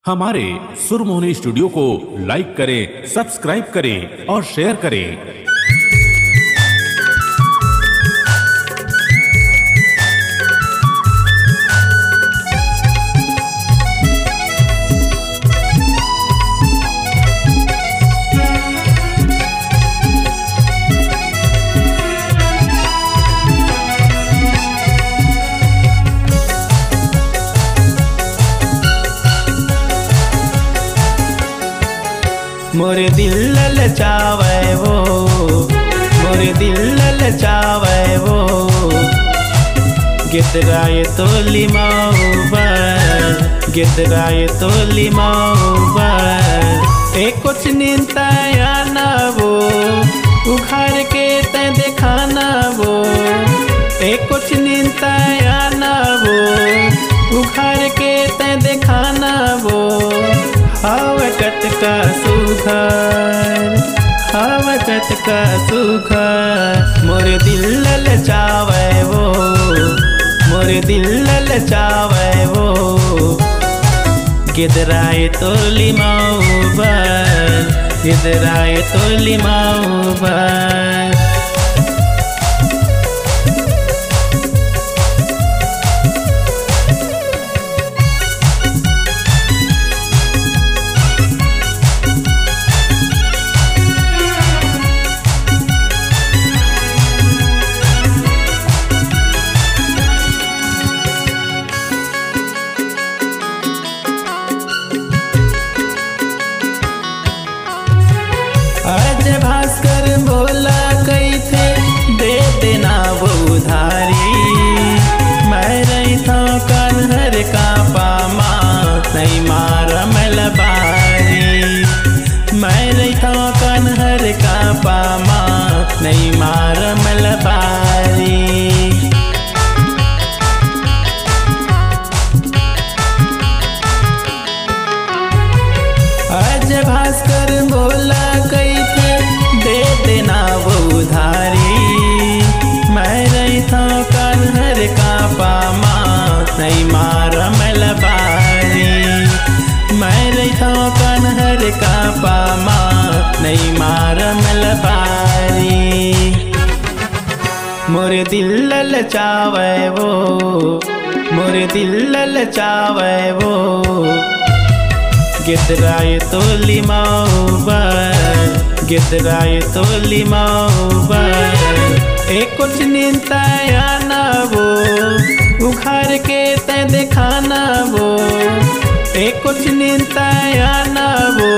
हमारे सुरमोहनी स्टूडियो को लाइक करें, सब्सक्राइब करें और शेयर करें। मोरे दिल ललचावे वो, मोरे दिल ललचावे वो, गितराए तो लिमाऊबर, गितराए तो लिमाऊबर। एक कुछ निंता या ना वो, उखाड़ के ते दिखाना वो। एक कुछ निंता या ना वो, उखाड़ के ते दिखाना वो। हावकत का सुघर, हावकत का सुघर। मोरे दिल ललचावे वो, मोरे दिल ललचावे वो, गिदराए तो लिमाऊबर, गिदराए तो लिमाऊबर। आज भास्कर बोला कई थे दे देना वो उधारी। मैं रही था कन्हर का पामा, नहीं मारा मलबारी। मैं रही था कन्हर का पामा, नहीं मारा मलबारी। आज भास्कर बोला कई थे दे देना वो उधारी। मैं रही था कन्हर का पामा, नहीं मारा मलबारी। मैं रही था कन्हर का पामा, नहीं मारा मलबारी। मोरे दिल ललचावे वो, मोरे दिल ललचावे वो, गिदराए तो लिमाऊबर, गिदराए तो लिमाऊबर। एक कुछ निंता या ना वो, उखाड़ के ते दिखाना वो। एक कुछ निंता या ना वो,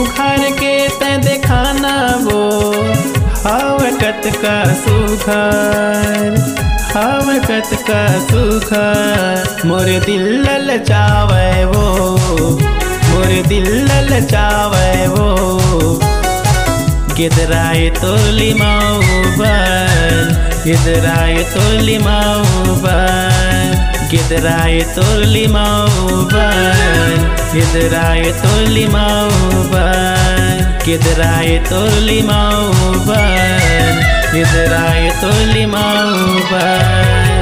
उखाड़ के ते दिखाना वो। हावकत का सुघर, हावकत का सुघर। मोरे दिल ललचावे वो, मोरे दिल ललचावे वो, गिदराए तो लिमाऊबर, गिदराए तो लिमाऊबर। गिदराए तो लिमाऊबर, गिदराए तो लिमाऊबर। गिदराए तो लिमाऊबर, गिदराए तो लिमाऊबर।